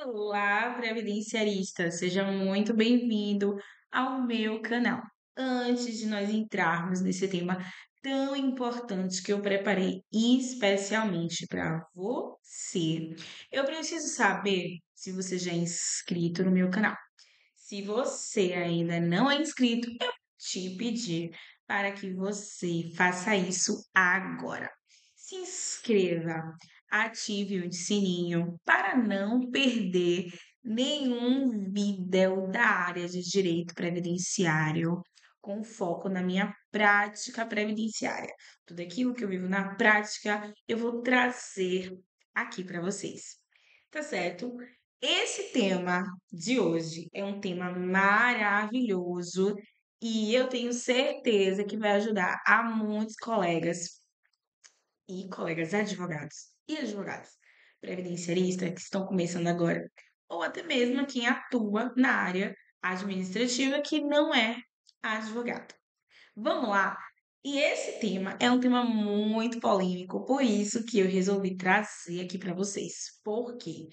Olá, previdenciarista, seja muito bem-vindo ao meu canal. Antes de nós entrarmos nesse tema tão importante que eu preparei especialmente para você, eu preciso saber se você já é inscrito no meu canal. Se você ainda não é inscrito, eu vou te pedir para que você faça isso agora. Se inscreva, ative o sininho para não perder nenhum vídeo da área de direito previdenciário com foco na minha prática previdenciária. Tudo aquilo que eu vivo na prática, eu vou trazer aqui para vocês. Tá certo? Esse tema de hoje é um tema maravilhoso e eu tenho certeza que vai ajudar a muitos colegas e colegas advogados e advogadas previdenciaristas que estão começando agora, ou até mesmo quem atua na área administrativa que não é advogado. Vamos lá! E esse tema é um tema muito polêmico, por isso que eu resolvi trazer aqui para vocês. Por quê?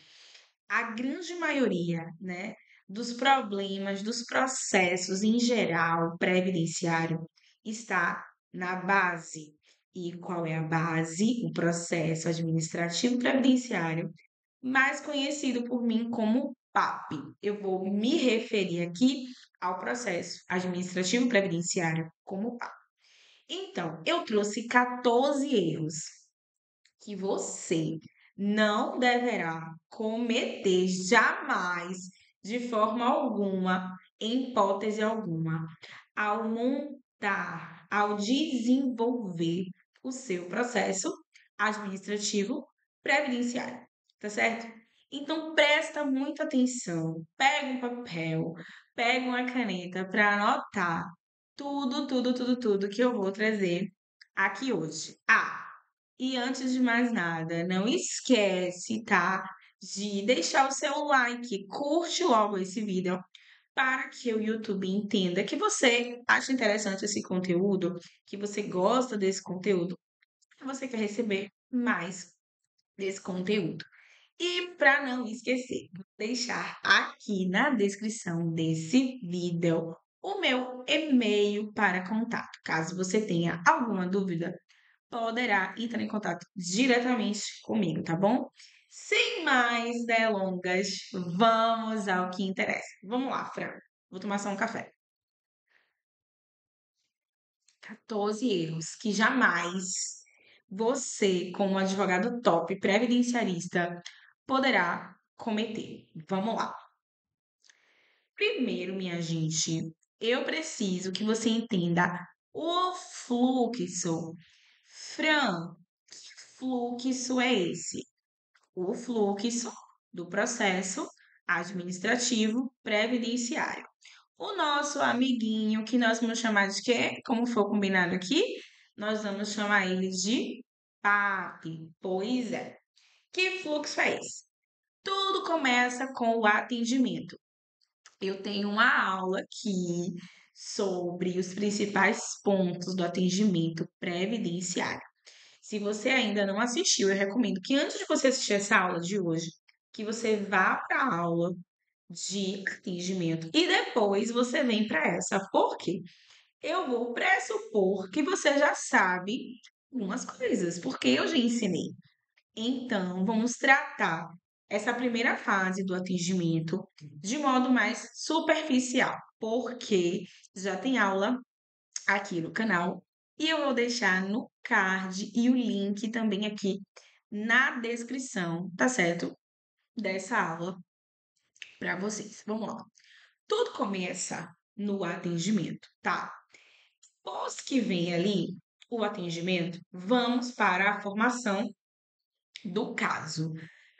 A grande maioria, né, dos problemas, dos processos em geral previdenciário está na base. E qual é a base? O processo administrativo previdenciário, mais conhecido por mim como PAP. Eu vou me referir aqui ao processo administrativo previdenciário como PAP. Então, eu trouxe 14 erros que você não deverá cometer jamais, de forma alguma, em hipótese alguma, ao montar, ao desenvolver o seu processo administrativo previdenciário, tá certo? Então presta muita atenção, pega um papel, pega uma caneta para anotar tudo que eu vou trazer aqui hoje. E antes de mais nada, não esquece, tá? De deixar o seu like, curte logo esse vídeo para que o YouTube entenda que você acha interessante esse conteúdo, que você gosta desse conteúdo, que você quer receber mais desse conteúdo. E para não esquecer, vou deixar aqui na descrição desse vídeo o meu e-mail para contato. Caso você tenha alguma dúvida, poderá entrar em contato diretamente comigo, tá bom? Sem mais delongas, vamos ao que interessa. Vamos lá, Fran. Vou tomar só um café. 14 erros que jamais você, como advogado top previdenciarista, poderá cometer. Vamos lá. Primeiro, minha gente, eu preciso que você entenda o fluxo. Fran, que fluxo é esse? O fluxo do processo administrativo previdenciário. O nosso amiguinho, que nós vamos chamar de quê? Como for combinado aqui, nós vamos chamar ele de PAP. Pois é. Que fluxo é esse? Tudo começa com o atendimento. Eu tenho uma aula aqui sobre os principais pontos do atendimento previdenciário. Se você ainda não assistiu, eu recomendo que antes de você assistir essa aula de hoje, que você vá para a aula de atendimento e depois você vem para essa. Por quê? Eu vou pressupor que você já sabe algumas coisas, porque eu já ensinei. Então, vamos tratar essa primeira fase do atendimento de modo mais superficial, porque já tem aula aqui no canal e eu vou deixar no card e o link também aqui na descrição, tá certo? Dessa aula para vocês. Vamos lá. Tudo começa no atendimento, tá? Após que vem ali o atendimento, vamos para a formação do caso,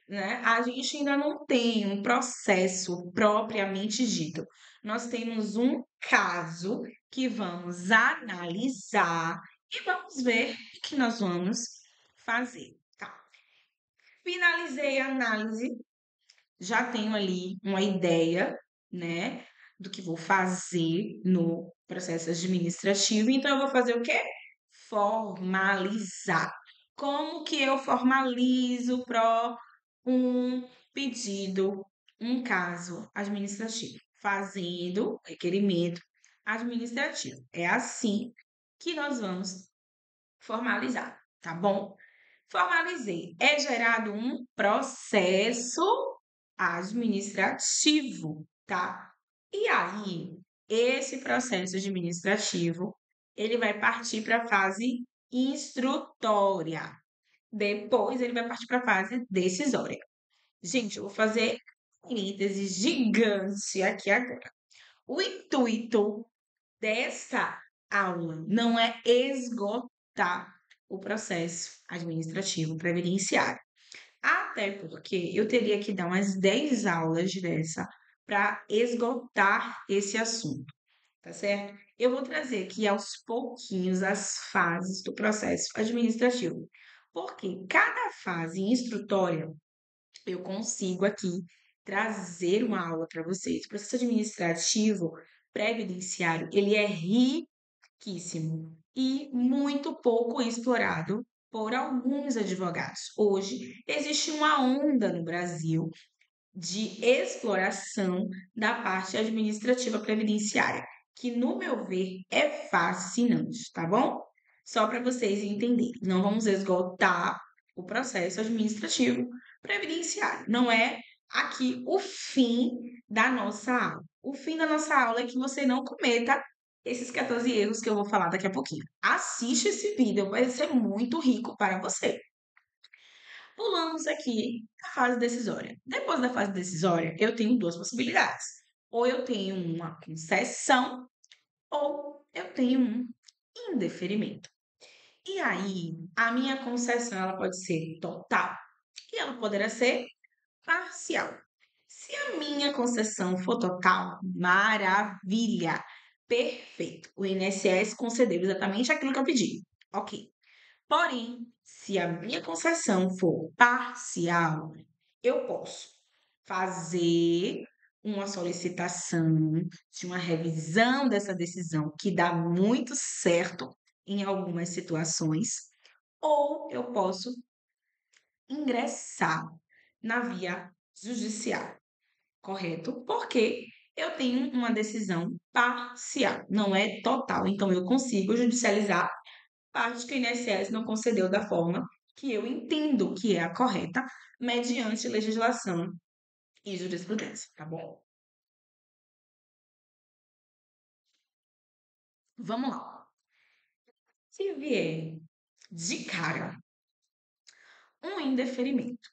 né? A gente ainda não tem um processo propriamente dito. Nós temos um caso que vamos analisar e vamos ver o que nós vamos fazer. Tá. Finalizei a análise, já tenho ali uma ideia, né, do que vou fazer no processo administrativo, então eu vou fazer o quê? Formalizar. Como que eu formalizo um pedido um caso administrativo, fazendo requerimento administrativo. É assim que nós vamos formalizar, tá bom? Formalizei. É gerado um processo administrativo, tá? E aí, esse processo administrativo, ele vai partir para a fase instrutória. Depois, ele vai partir para a fase decisória. Gente, eu vou fazer um parêntese gigante aqui agora. O intuito dessa aula não é esgotar o processo administrativo previdenciário. Até porque eu teria que dar umas 10 aulas dessa para esgotar esse assunto, tá certo? Eu vou trazer aqui aos pouquinhos as fases do processo administrativo, porque cada fase instrutória eu consigo aqui trazer uma aula para vocês. O processo administrativo previdenciário, ele é riquíssimo e muito pouco explorado por alguns advogados. Hoje existe uma onda no Brasil de exploração da parte administrativa previdenciária, que no meu ver é fascinante, tá bom? Só para vocês entenderem, não vamos esgotar o processo administrativo previdenciário. Não é aqui o fim da nossa aula. O fim da nossa aula é que você não cometa esses 14 erros que eu vou falar daqui a pouquinho. Assiste esse vídeo, vai ser muito rico para você. Pulamos aqui a fase decisória. Depois da fase decisória, eu tenho duas possibilidades. Ou eu tenho uma concessão, ou eu tenho um indeferimento. E aí, a minha concessão ela pode ser total e ela poderá ser parcial. Se a minha concessão for total, maravilha, perfeito. O INSS concedeu exatamente aquilo que eu pedi. Ok. Porém, se a minha concessão for parcial, eu posso fazer uma solicitação de uma revisão dessa decisão que dá muito certo em algumas situações, ou eu posso ingressar na via judicial, correto? Porque eu tenho uma decisão parcial, não é total. Então, eu consigo judicializar parte que o INSS não concedeu da forma que eu entendo que é a correta, mediante legislação e jurisprudência, tá bom? Vamos lá. Se vier de cara um indeferimento,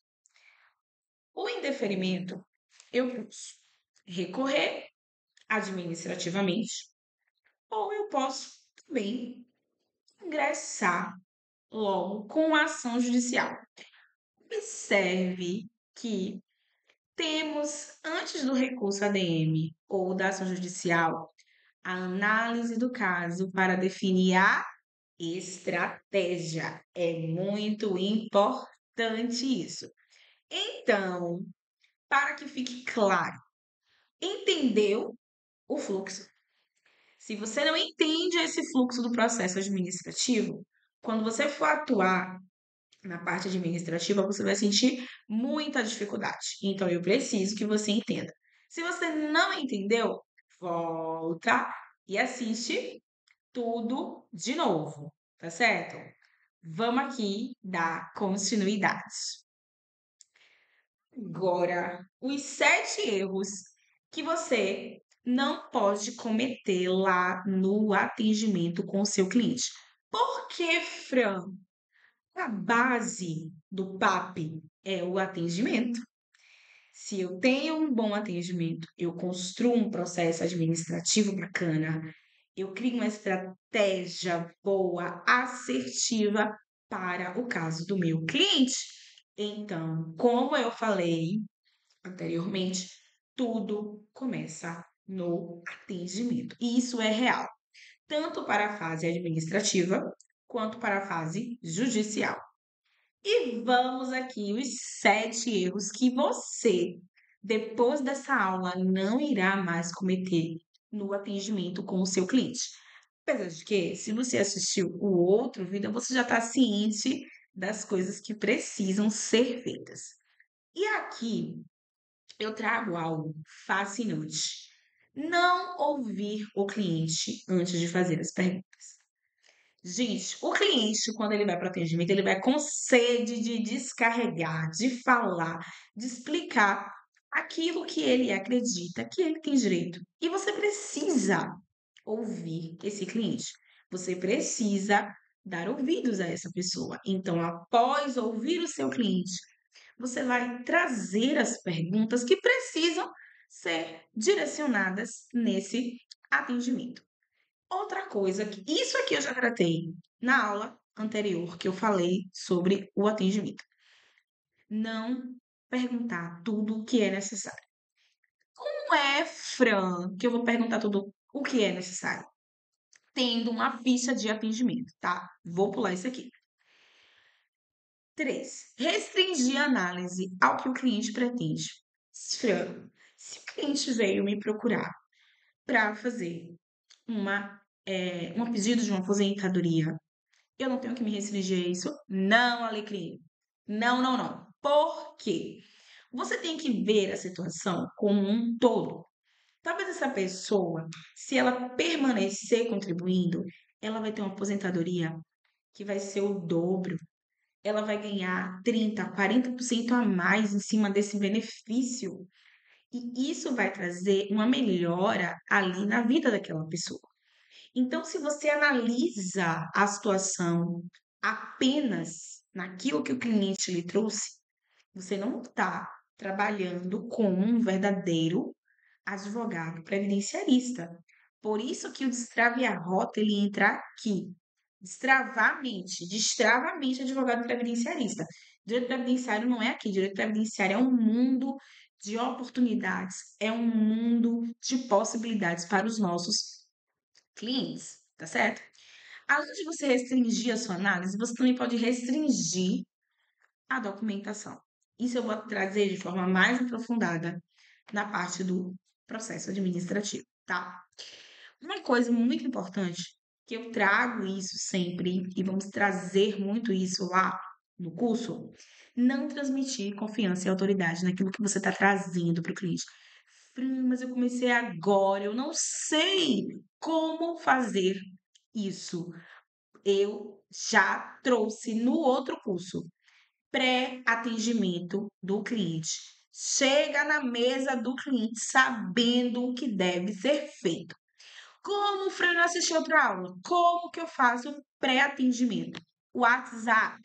o indeferimento eu posso recorrer administrativamente ou eu posso também ingressar logo com a ação judicial. Observe que temos, antes do recurso ADM ou da ação judicial, a análise do caso para definir a estratégia. É muito importante isso. Então, para que fique claro, entendeu o fluxo? Se você não entende esse fluxo do processo administrativo, quando você for atuar na parte administrativa, você vai sentir muita dificuldade. Então, eu preciso que você entenda. Se você não entendeu, volta e assiste tudo de novo, tá certo? Vamos aqui dar continuidade. Agora, os 7 erros que você não pode cometer lá no atendimento com o seu cliente. Por que, Fran? A base do PAP é o atendimento. Se eu tenho um bom atendimento, eu construo um processo administrativo bacana, eu crio uma estratégia boa, assertiva para o caso do meu cliente. Então, como eu falei anteriormente, tudo começa no atendimento. E isso é real, tanto para a fase administrativa quanto para a fase judicial. E vamos aqui os 7 erros que você, depois dessa aula, não irá mais cometer no atendimento com o seu cliente. Apesar de que, se você assistiu o outro vídeo, você já está ciente das coisas que precisam ser feitas. E aqui eu trago algo fascinante. Não ouvir o cliente antes de fazer as perguntas. Gente, o cliente, quando ele vai para o atendimento, ele vai com sede de descarregar, de falar, de explicar aquilo que ele acredita que ele tem direito. E você precisa ouvir esse cliente. Você precisa dar ouvidos a essa pessoa. Então, após ouvir o seu cliente, você vai trazer as perguntas que precisam ser direcionadas nesse atendimento. Outra coisa, que isso aqui eu já tratei na aula anterior que eu falei sobre o atendimento. Não perguntar tudo o que é necessário. Como é, Fran, que eu vou perguntar tudo o que é necessário? Tendo uma ficha de atendimento, tá? Vou pular isso aqui. 3. Restringir a análise ao que o cliente pretende. Fran, se o cliente veio me procurar para fazer um pedido de uma aposentadoria, eu não tenho que me restringir a isso? Não, Alecrim. Não, não, não. Por quê? Você tem que ver a situação como um todo. Talvez essa pessoa, se ela permanecer contribuindo, ela vai ter uma aposentadoria que vai ser o dobro. Ela vai ganhar 30, 40% a mais em cima desse benefício. E isso vai trazer uma melhora ali na vida daquela pessoa. Então, se você analisa a situação apenas naquilo que o cliente lhe trouxe, você não está trabalhando como um verdadeiro advogado previdenciarista. Por isso que o destrave a rota ele entra aqui. Destrava a mente advogado previdenciarista. Direito previdenciário não é aqui. Direito previdenciário é um mundo de oportunidades, é um mundo de possibilidades para os nossos clientes, tá certo? Além de você restringir a sua análise, você também pode restringir a documentação. Isso eu vou trazer de forma mais aprofundada na parte do processo administrativo, tá? Uma coisa muito importante, que eu trago isso sempre, e vamos trazer muito isso lá no curso, não transmitir confiança e autoridade naquilo que você está trazendo para o cliente. Fran, mas eu comecei agora, eu não sei como fazer isso. Eu já trouxe no outro curso, pré-atendimento do cliente. Chega na mesa do cliente sabendo o que deve ser feito. Como o Fran não assistiu outra aula? Como que eu faço pré-atendimento? WhatsApp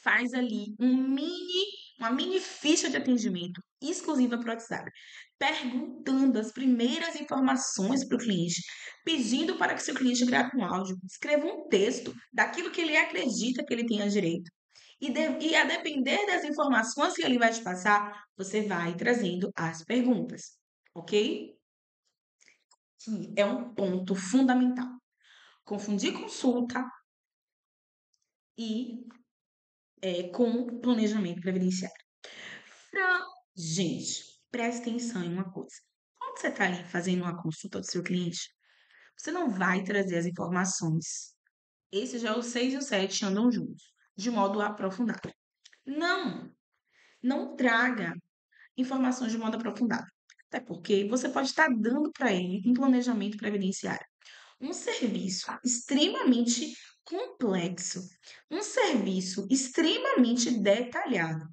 faz ali uma mini ficha de atendimento exclusiva para o WhatsApp, perguntando as primeiras informações para o cliente, pedindo para que seu cliente grave um áudio, escreva um texto daquilo que ele acredita que ele tenha direito. E a depender das informações que ele vai te passar, você vai trazendo as perguntas, ok? Que é um ponto fundamental. Confundir consulta e com planejamento previdenciário. Fran, gente, presta atenção em uma coisa. Quando você está ali fazendo uma consulta do seu cliente, você não vai trazer as informações. Esse já é o 6 e o 7 andam juntos, de modo aprofundado. Não, não traga informações de modo aprofundado. Até porque você pode estar dando para ele um planejamento previdenciário, um serviço extremamente complexo, um serviço extremamente detalhado.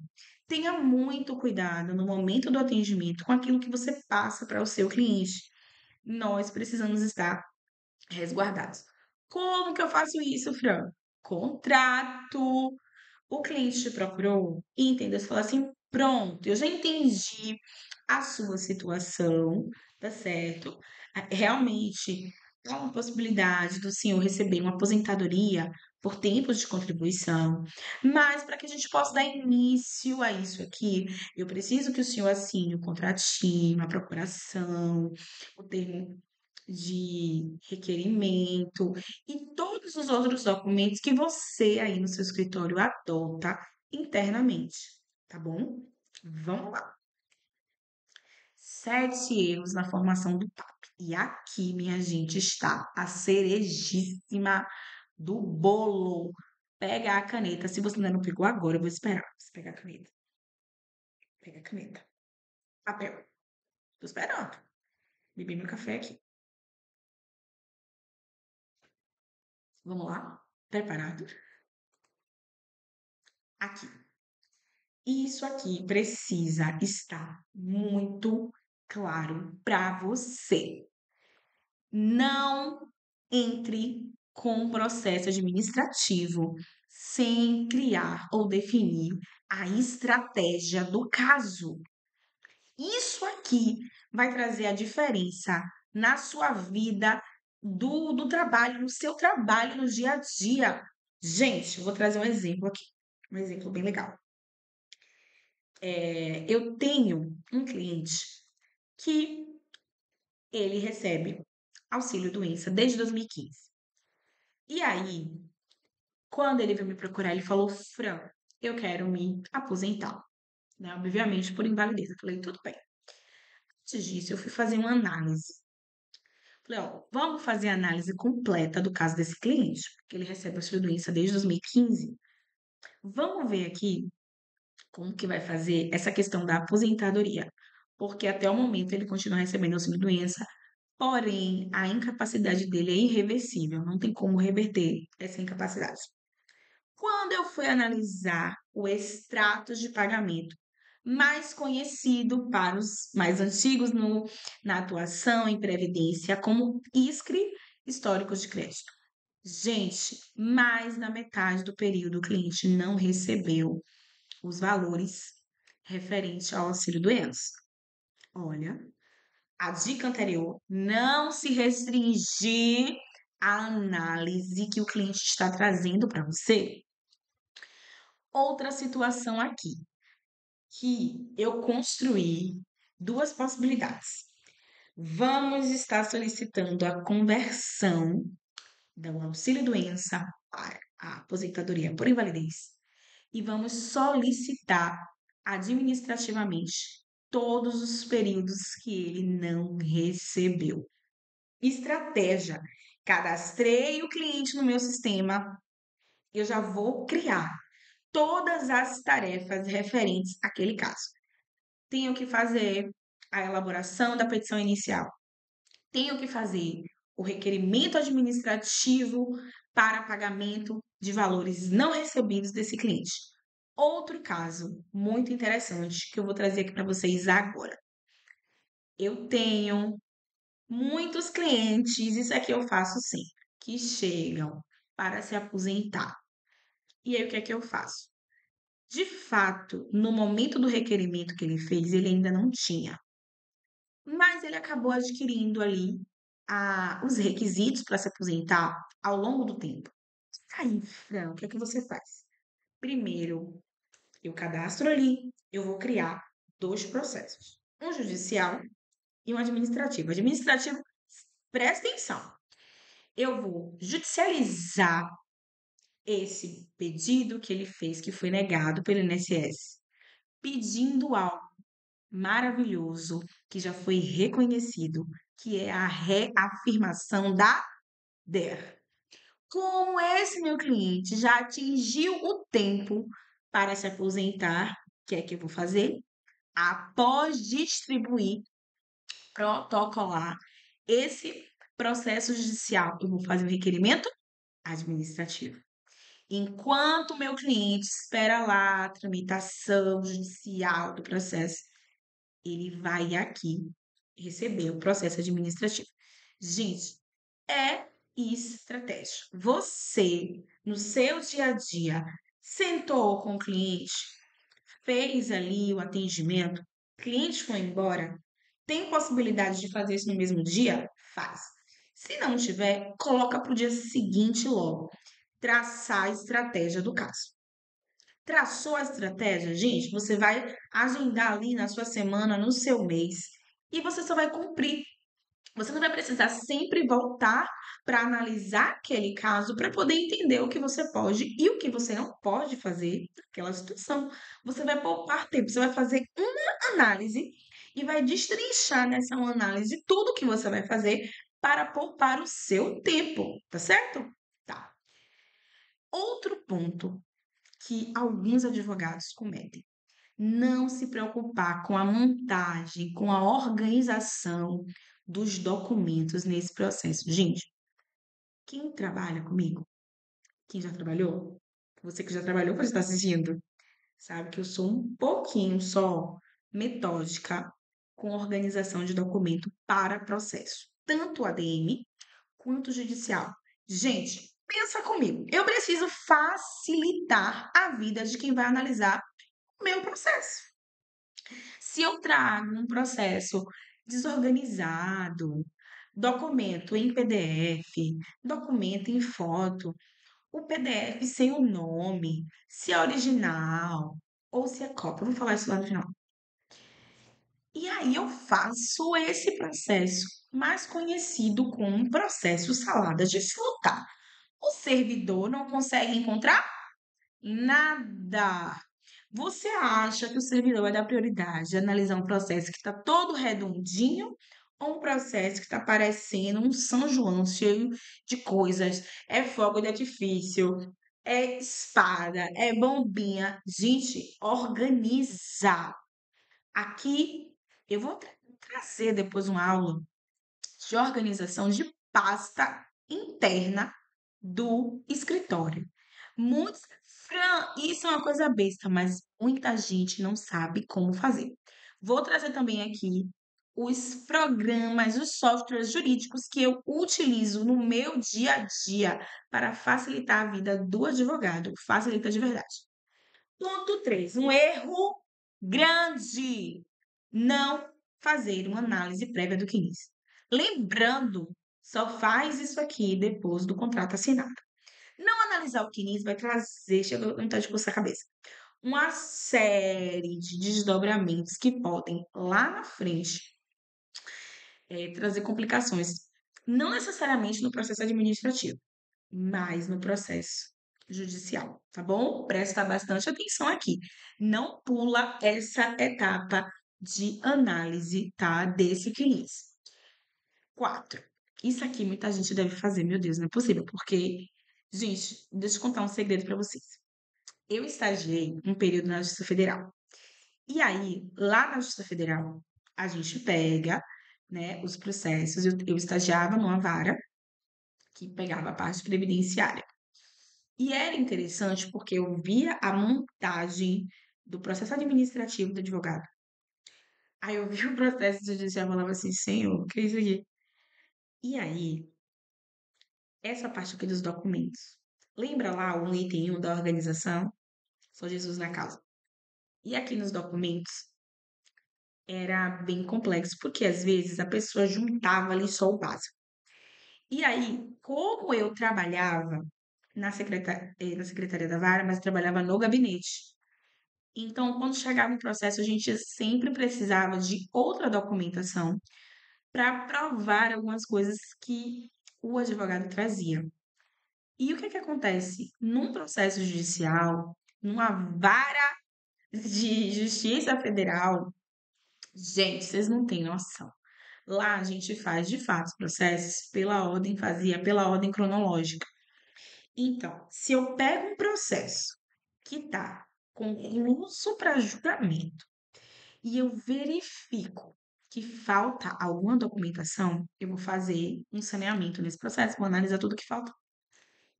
Tenha muito cuidado no momento do atendimento com aquilo que você passa para o seu cliente. Nós precisamos estar resguardados. Como que eu faço isso, Fran? Contrato. O cliente te procurou e entendeu? Você fala assim: pronto, eu já entendi a sua situação, tá certo? Realmente há uma possibilidade do senhor receber uma aposentadoria por tempos de contribuição, mas para que a gente possa dar início a isso aqui, eu preciso que o senhor assine o contratinho, a procuração, o termo de requerimento e todos os outros documentos que você aí no seu escritório adota internamente, tá bom? Vamos lá. 7 erros na formação do PAP. E aqui, minha gente, está a cerejíssima do bolo. Pega a caneta. Se você ainda não pegou agora, eu vou esperar você pegar a caneta. Pega a caneta. Papel. Tô esperando. Bebi meu café aqui. Vamos lá? Preparado? Aqui. Isso aqui precisa estar muito claro para você. Não entre com um processo administrativo sem criar ou definir a estratégia do caso. Isso aqui vai trazer a diferença na sua vida do trabalho, no seu trabalho no dia a dia. Gente, eu vou trazer um exemplo aqui, um exemplo bem legal. Eu tenho um cliente que ele recebe auxílio doença desde 2015. E aí, quando ele veio me procurar, ele falou: Fran, eu quero me aposentar, né? Obviamente por invalidez. Eu falei: tudo bem. Antes disso, eu fui fazer uma análise. Falei: ó, vamos fazer a análise completa do caso desse cliente, porque ele recebe auxílio doença desde 2015. Vamos ver aqui como que vai fazer essa questão da aposentadoria, porque até o momento ele continua recebendo auxílio doença, porém a incapacidade dele é irreversível, não tem como reverter essa incapacidade. Quando eu fui analisar o extrato de pagamento, mais conhecido para os mais antigos na atuação em previdência como ISCRE, históricos de crédito. Gente, mais da metade do período o cliente não recebeu os valores referentes ao auxílio-doença. Olha, a dica anterior, não se restringir à análise que o cliente está trazendo para você. Outra situação aqui, que eu construí duas possibilidades. Vamos estar solicitando a conversão do auxílio-doença para a aposentadoria por invalidez e vamos solicitar administrativamente todos os períodos que ele não recebeu. Estratégia: cadastrei o cliente no meu sistema, eu já vou criar todas as tarefas referentes àquele caso. Tenho que fazer a elaboração da petição inicial, tenho que fazer o requerimento administrativo para pagamento de valores não recebidos desse cliente. Outro caso muito interessante que eu vou trazer aqui para vocês agora. Eu tenho muitos clientes, isso aqui eu faço sempre, que chegam para se aposentar. E aí o que é que eu faço? De fato, no momento do requerimento que ele fez, ele ainda não tinha, mas ele acabou adquirindo ali os requisitos para se aposentar ao longo do tempo. Aí, Fran, o que é que você faz? Primeiro, eu cadastro ali, eu vou criar dois processos, um judicial e um administrativo. Administrativo, presta atenção, eu vou judicializar esse pedido que ele fez, que foi negado pelo INSS, pedindo algo maravilhoso que já foi reconhecido, que é a reafirmação da DER. Como esse meu cliente já atingiu o tempo para se aposentar, o que é que eu vou fazer? Após distribuir, protocolar esse processo judicial, eu vou fazer o requerimento administrativo. Enquanto o meu cliente espera lá a tramitação judicial do processo, ele vai aqui receber o processo administrativo. Gente, é estratégia. Você, no seu dia a dia, sentou com o cliente, fez ali o atendimento, o cliente foi embora, tem possibilidade de fazer isso no mesmo dia? Faz. Se não tiver, coloca para o dia seguinte logo. Traçar a estratégia do caso. Traçou a estratégia, gente, você vai agendar ali na sua semana, no seu mês, e você só vai cumprir. Você não vai precisar sempre voltar para analisar aquele caso para poder entender o que você pode e o que você não pode fazer naquela situação. Você vai poupar tempo, você vai fazer uma análise e vai destrinchar nessa uma análise tudo que você vai fazer para poupar o seu tempo, tá certo? Tá. Outro ponto que alguns advogados cometem. não se preocupar com a montagem, com a organização dos documentos nesse processo. Gente, quem trabalha comigo, quem já trabalhou, você que já trabalhou, pode estar assistindo, sabe que eu sou um pouquinho só metódica com organização de documento para processo, tanto ADM quanto judicial. Gente, pensa comigo, eu preciso facilitar a vida de quem vai analisar o meu processo. Se eu trago um processo desorganizado, documento em PDF, documento em foto, o PDF sem o nome, se é original ou se é cópia, eu vou falar isso lá no final. E aí eu faço esse processo, mais conhecido como processo salada de fruta. O servidor não consegue encontrar nada. Você acha que o servidor vai dar prioridade a analisar um processo que está todo redondinho ou um processo que está parecendo um São João cheio de coisas? É fogo de artifício, é espada, é bombinha. Gente, organiza. Aqui eu vou trazer depois uma aula de organização de pasta interna do escritório. Muitos, Fran, isso é uma coisa besta, mas muita gente não sabe como fazer. Vou trazer também aqui os programas, os softwares jurídicos que eu utilizo no meu dia a dia para facilitar a vida do advogado. Facilita de verdade. Ponto 3, um erro grande. Não fazer uma análise prévia do CNIS. Lembrando, só faz isso aqui depois do contrato assinado. Não analisar o CNIS vai trazer, chega a vontade de coçar a cabeça, uma série de desdobramentos que podem, lá na frente, trazer complicações. Não necessariamente no processo administrativo, mas no processo judicial, tá bom? Presta bastante atenção aqui. Não pula essa etapa de análise, tá? Desse CNIS. 4. Isso aqui muita gente deve fazer, meu Deus, não é possível, porque, gente, deixa eu contar um segredo para vocês. Eu estagiei um período na Justiça Federal. E aí, lá na Justiça Federal, a gente pega, né, os processos. Eu estagiava numa vara que pegava a parte previdenciária. E era interessante porque eu via a montagem do processo administrativo do advogado. Aí eu vi o processo judicial e falava assim, senhor, o que é isso aqui? E aí, essa parte aqui dos documentos. Lembra lá o item 1 da organização? Sou Jesus na causa. E aqui nos documentos era bem complexo, porque às vezes a pessoa juntava ali só o básico. E aí, como eu trabalhava na secretaria da vara, mas trabalhava no gabinete. Então, quando chegava um processo, a gente sempre precisava de outra documentação para provar algumas coisas que o advogado trazia. E o que que acontece? Num processo judicial, numa vara de justiça federal, gente, vocês não têm noção. Lá a gente faz, de fato, os processos pela ordem, fazia pela ordem cronológica. Então, se eu pego um processo que está concluso para julgamento e eu verifico que falta alguma documentação, eu vou fazer um saneamento nesse processo, vou analisar tudo que falta.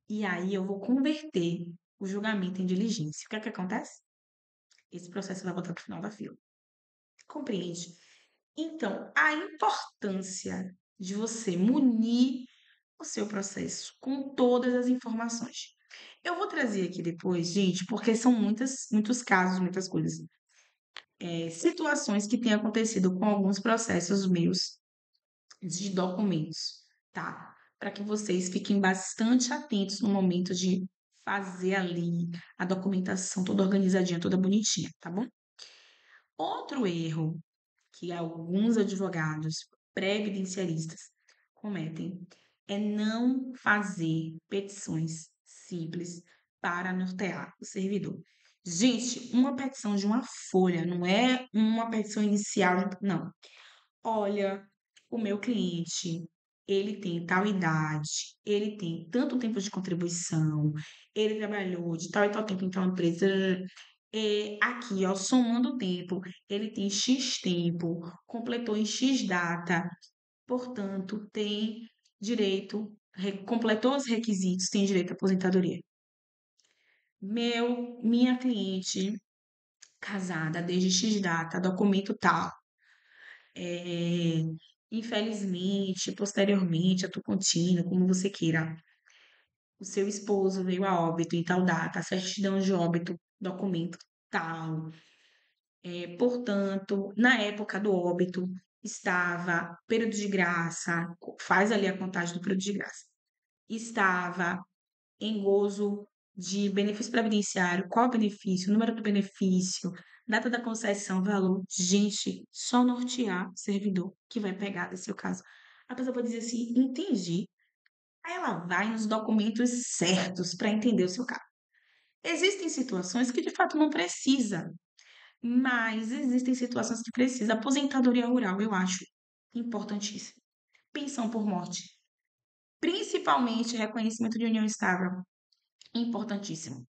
E aí eu vou converter o julgamento em diligência. O que é que acontece? Esse processo vai voltar para o final da fila. Compreende? Então, a importância de você munir o seu processo com todas as informações. Eu vou trazer aqui depois, gente, porque são muitos casos, muitas coisas. Situações que têm acontecido com alguns processos meus de documentos, tá? Para que vocês fiquem bastante atentos no momento de fazer ali a documentação toda organizadinha, toda bonitinha, tá bom? Outro erro que alguns advogados previdenciaristas cometem é não fazer petições simples para nortear o servidor. Gente, uma petição de uma folha, não é uma petição inicial, não. Olha, o meu cliente, ele tem tal idade, ele tem tanto tempo de contribuição, ele trabalhou de tal e tal tempo em tal empresa, Aqui, ó, somando o tempo, ele tem X tempo, completou em X data, portanto, tem direito, completou os requisitos, tem direito à aposentadoria. Minha cliente, casada desde X data, documento tal, é, infelizmente, posteriormente, ato contínuo, como você queira, o seu esposo veio a óbito em tal data, a certidão de óbito, documento tal. Portanto, na época do óbito, estava período de graça, faz ali a contagem do período de graça, estava em gozo de benefício previdenciário, qual benefício, número do benefício, data da concessão, valor. Gente, só nortear o servidor que vai pegar desse seu caso. A pessoa pode dizer assim, entendi. Aí ela vai nos documentos certos para entender o seu caso. Existem situações que de fato não precisa, mas existem situações que precisa. Aposentadoria rural, eu acho importantíssimo. Pensão por morte, principalmente reconhecimento de união estável, importantíssimo.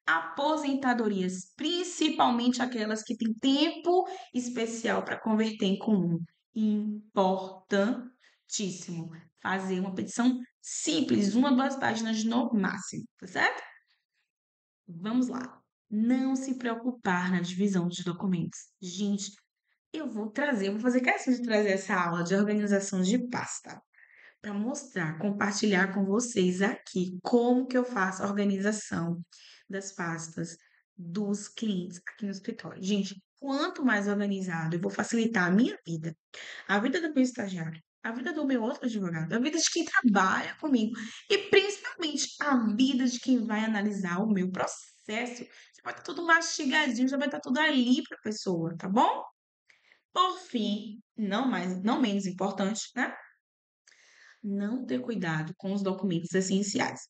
Aposentadorias, principalmente aquelas que têm tempo especial para converter em comum, importantíssimo. Fazer uma petição simples, uma, 2 páginas no máximo, tá certo? Vamos lá. Não se preocupar na divisão dos documentos. Gente, eu vou fazer questão de trazer essa aula de organização de pasta para mostrar, compartilhar com vocês aqui como que eu faço a organização das pastas dos clientes aqui no escritório. Gente, quanto mais organizado, eu vou facilitar a vida do meu estagiário, a vida do meu outro advogado, a vida de quem trabalha comigo e principalmente a vida de quem vai analisar o meu processo. Já vai estar tudo mastigadinho, já vai estar tudo ali para a pessoa, tá bom? Por fim, não menos importante, né? Não ter cuidado com os documentos essenciais.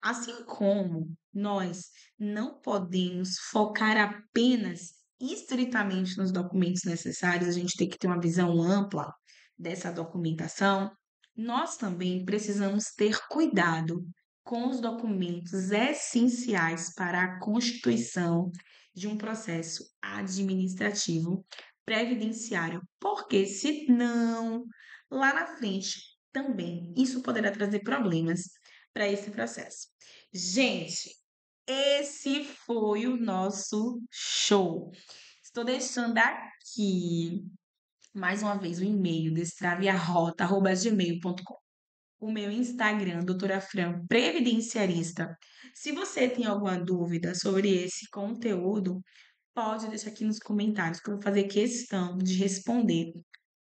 Assim como nós não podemos focar apenas estritamente nos documentos necessários, a gente tem que ter uma visão ampla dessa documentação, nós também precisamos ter cuidado com os documentos essenciais para a constituição de um processo administrativo previdenciário, porque senão, lá na frente, também isso poderá trazer problemas para esse processo. Gente, esse foi o nosso show. Estou deixando aqui mais uma vez o e-mail destravearrota@gmail.com. O meu Instagram, doutora Fran Previdenciarista. Se você tem alguma dúvida sobre esse conteúdo, pode deixar aqui nos comentários que eu vou fazer questão de responder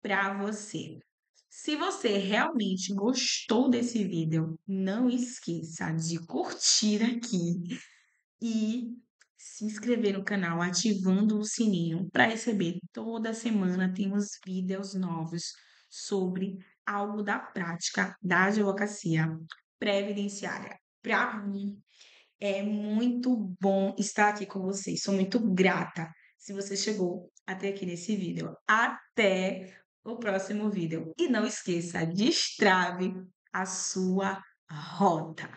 para você. Se você realmente gostou desse vídeo, não esqueça de curtir aqui e se inscrever no canal ativando o sininho para receber toda semana temos vídeos novos sobre algo da prática da advocacia previdenciária. Para mim é muito bom estar aqui com vocês. Sou muito grata se você chegou até aqui nesse vídeo. Até o próximo vídeo. E não esqueça, destrave a sua rota.